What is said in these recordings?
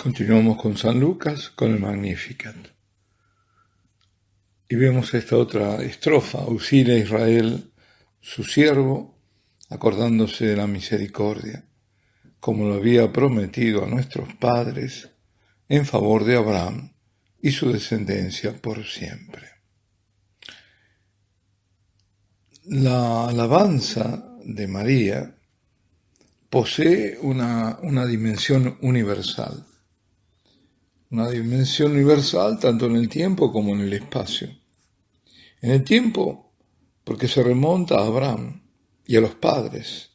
Continuamos con San Lucas, con el Magnificat. Y vemos esta otra estrofa: auxilia a Israel, su siervo, acordándose de la misericordia, como lo había prometido a nuestros padres, en favor de Abraham y su descendencia por siempre. La alabanza de María posee una dimensión universal. Una dimensión universal tanto en el tiempo como en el espacio. En el tiempo, porque se remonta a Abraham y a los padres.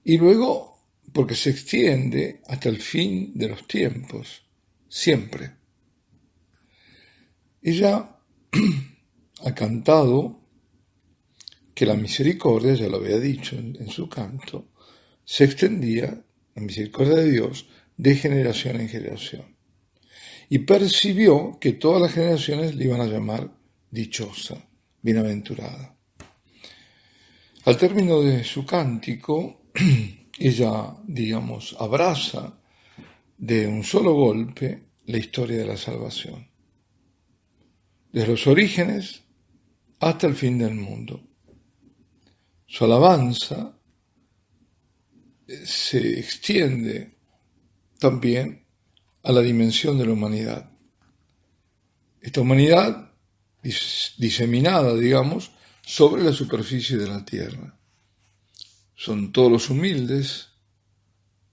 Y luego, porque se extiende hasta el fin de los tiempos, siempre. Ella ha cantado que la misericordia, ya lo había dicho en su canto, se extendía, la misericordia de Dios, de generación en generación. Y percibió que todas las generaciones le iban a llamar dichosa, bienaventurada. Al término de su cántico, ella, abraza de un solo golpe la historia de la salvación, desde los orígenes hasta el fin del mundo. Su alabanza se extiende también a la dimensión de la humanidad. Esta humanidad diseminada, sobre la superficie de la tierra. Son todos los humildes,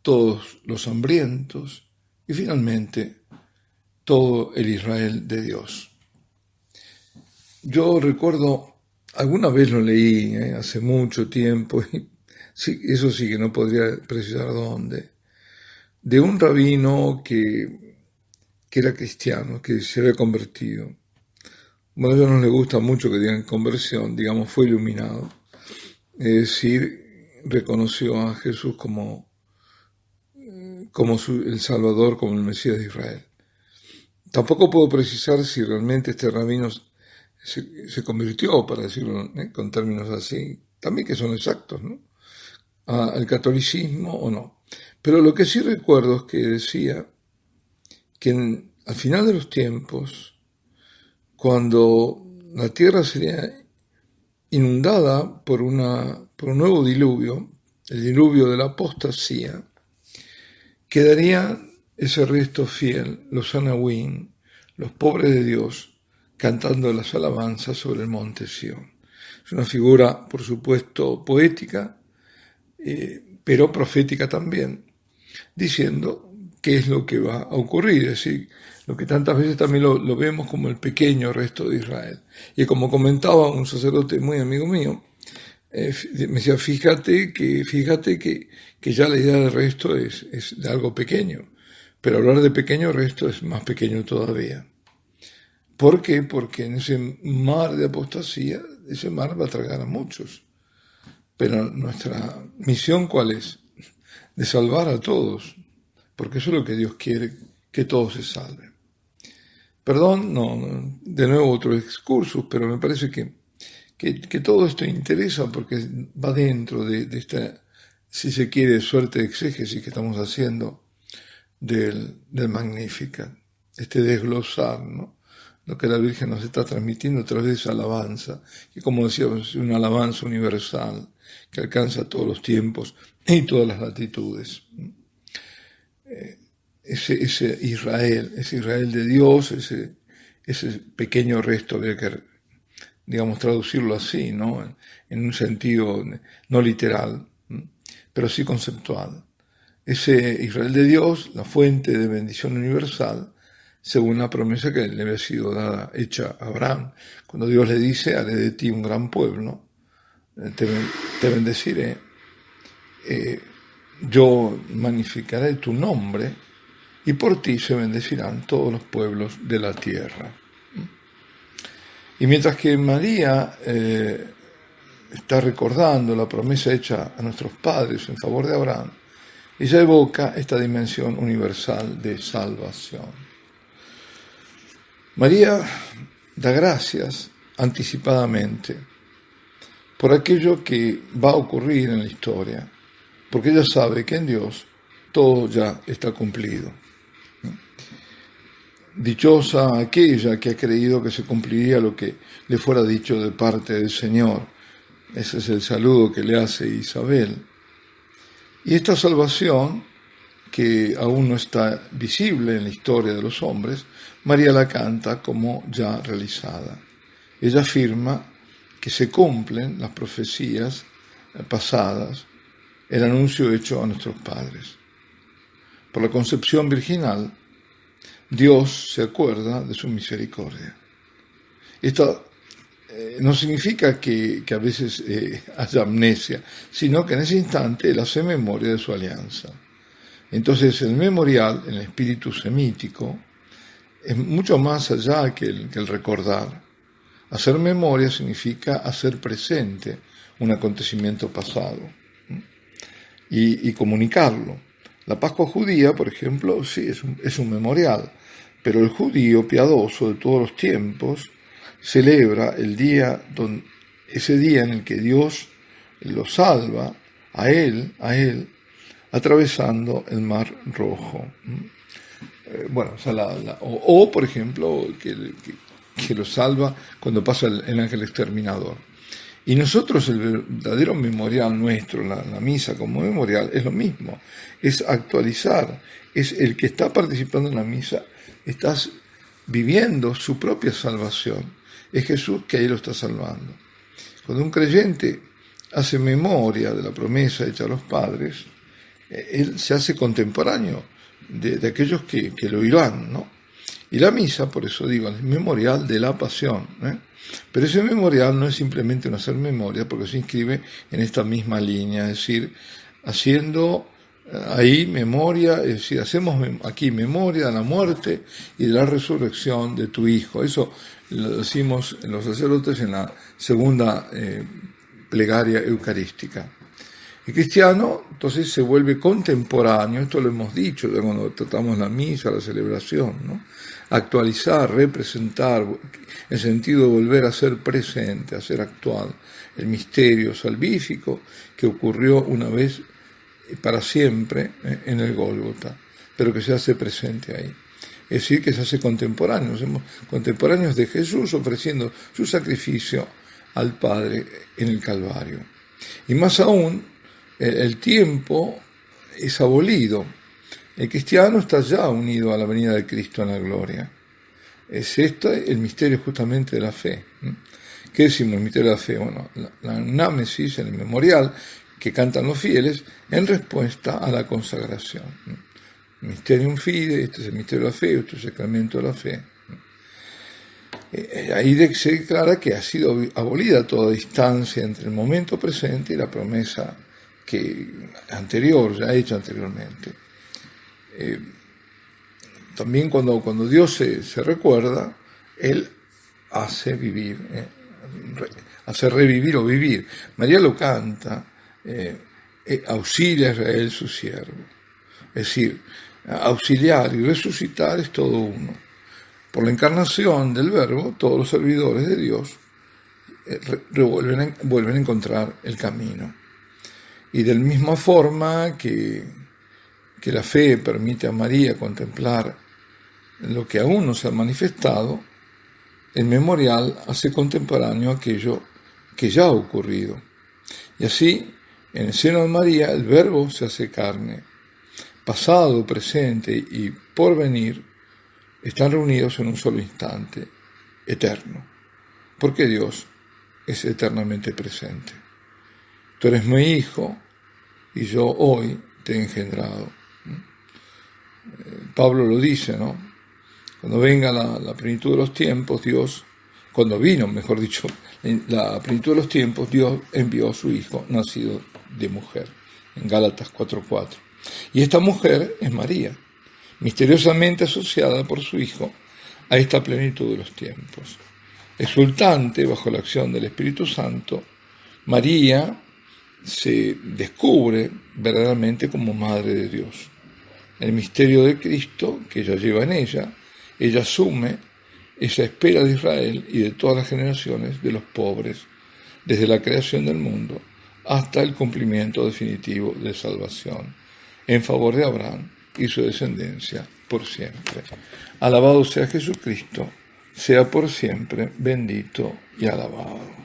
todos los hambrientos y finalmente todo el Israel de Dios. Yo recuerdo, alguna vez lo leí hace mucho tiempo, y sí, eso sí que no podría precisar dónde, de un rabino que era cristiano, que se había convertido. Bueno, a ellos no les gusta mucho que digan conversión, fue iluminado. Es decir, reconoció a Jesús como el Salvador, como el Mesías de Israel. Tampoco puedo precisar si realmente este rabino se convirtió, para decirlo con términos así, también que son exactos, ¿no?, al catolicismo o no. Pero lo que sí recuerdo es que decía que al final de los tiempos, cuando la tierra sería inundada por un nuevo diluvio, el diluvio de la apostasía, quedaría ese resto fiel, los anahuim, los pobres de Dios, cantando las alabanzas sobre el monte Sión. Es una figura, por supuesto, poética, pero profética también, diciendo qué es lo que va a ocurrir, es decir, lo que tantas veces también lo vemos como el pequeño resto de Israel. Y como comentaba un sacerdote muy amigo mío, me decía, fíjate que ya la idea del resto es de algo pequeño, pero hablar de pequeño resto es más pequeño todavía. ¿Por qué? Porque en ese mar de apostasía, ese mar va a tragar a muchos. Pero nuestra misión, ¿cuál es? De salvar a todos, porque eso es lo que Dios quiere, que todos se salven. Perdón, no, de nuevo otro excursus, pero me parece que todo esto interesa porque va dentro de esta, si se quiere, suerte de exégesis que estamos haciendo del Magnificat, este desglosar, ¿no?, lo que la Virgen nos está transmitiendo a través de esa alabanza, que como decíamos es una alabanza universal, que alcanza todos los tiempos y todas las latitudes. Ese Israel de Dios, ese pequeño resto, había que, traducirlo así, ¿no?, en un sentido no literal, pero sí conceptual. Ese Israel de Dios, la fuente de bendición universal, según la promesa que le había sido hecha a Abraham, cuando Dios le dice, haré de ti un gran pueblo, te bendeciré, yo magnificaré tu nombre, y por ti se bendecirán todos los pueblos de la tierra. Y mientras que María está recordando la promesa hecha a nuestros padres en favor de Abraham, ella evoca esta dimensión universal de salvación. María da gracias anticipadamente por aquello que va a ocurrir en la historia, porque ella sabe que en Dios todo ya está cumplido. Dichosa aquella que ha creído que se cumpliría lo que le fuera dicho de parte del Señor. Ese es el saludo que le hace Isabel. Y esta salvación, que aún no está visible en la historia de los hombres, María la canta como ya realizada. Ella afirma que se cumplen las profecías pasadas, el anuncio hecho a nuestros padres. Por la concepción virginal, Dios se acuerda de su misericordia. Esto no significa que a veces haya amnesia, sino que en ese instante Él hace memoria de su alianza. Entonces el memorial, en el espíritu semítico, es mucho más allá que el recordar. Hacer memoria significa hacer presente un acontecimiento pasado y comunicarlo. La Pascua judía, por ejemplo, sí es un memorial, pero el judío piadoso de todos los tiempos celebra ese día en el que Dios lo salva a él, atravesando el Mar Rojo. O por ejemplo, que lo salva cuando pasa el ángel exterminador. Y nosotros, el verdadero memorial nuestro, la misa como memorial, es lo mismo, es actualizar, es el que está participando en la misa, estás viviendo su propia salvación, es Jesús que ahí lo está salvando. Cuando un creyente hace memoria de la promesa hecha a los padres, él se hace contemporáneo de aquellos que lo oirán, ¿no? Y la misa, por eso digo, es memorial de la pasión, ¿eh? Pero ese memorial no es simplemente un hacer memoria, porque se inscribe en esta misma línea, es decir, haciendo ahí memoria, es decir, hacemos aquí memoria de la muerte y de la resurrección de tu Hijo. Eso lo decimos los sacerdotes en la segunda plegaria eucarística. El cristiano, entonces, se vuelve contemporáneo, esto lo hemos dicho ya cuando tratamos la misa, la celebración, ¿no? Actualizar, representar, en sentido de volver a ser presente, a ser actual, el misterio salvífico que ocurrió una vez para siempre en el Gólgota, pero que se hace presente ahí. Es decir, que se hace contemporáneos, somos contemporáneos de Jesús ofreciendo su sacrificio al Padre en el Calvario. Y más aún, el tiempo es abolido. El cristiano está ya unido a la venida de Cristo en la gloria. Es el misterio justamente de la fe. ¿Qué decimos el misterio de la fe? Bueno, la anámesis, el memorial que cantan los fieles en respuesta a la consagración. Mysterium fide, este es el misterio de la fe, este es el sacramento de la fe. Ahí se declara que ha sido abolida toda distancia entre el momento presente y la promesa ya hecha anteriormente. También cuando Dios se recuerda, Él hace vivir, hace revivir o vivir. María lo canta, auxilia a Israel su siervo. Es decir, auxiliar y resucitar es todo uno. Por la encarnación del Verbo, todos los servidores de Dios vuelven a encontrar el camino. Y de la misma forma que la fe permite a María contemplar lo que aún no se ha manifestado, el memorial hace contemporáneo aquello que ya ha ocurrido. Y así, en el seno de María, el Verbo se hace carne. Pasado, presente y porvenir están reunidos en un solo instante, eterno, porque Dios es eternamente presente. Tú eres mi hijo y yo hoy te he engendrado. Pablo lo dice, ¿no? Cuando venga la plenitud de los tiempos, cuando vino, mejor dicho, la plenitud de los tiempos, Dios envió a su Hijo, nacido de mujer, en Gálatas 4:4. Y esta mujer es María, misteriosamente asociada por su Hijo a esta plenitud de los tiempos. Exultante bajo la acción del Espíritu Santo, María se descubre verdaderamente como Madre de Dios. El misterio de Cristo que ella lleva en ella asume esa espera de Israel y de todas las generaciones de los pobres, desde la creación del mundo hasta el cumplimiento definitivo de salvación, en favor de Abraham y su descendencia por siempre. Alabado sea Jesucristo, sea por siempre bendito y alabado.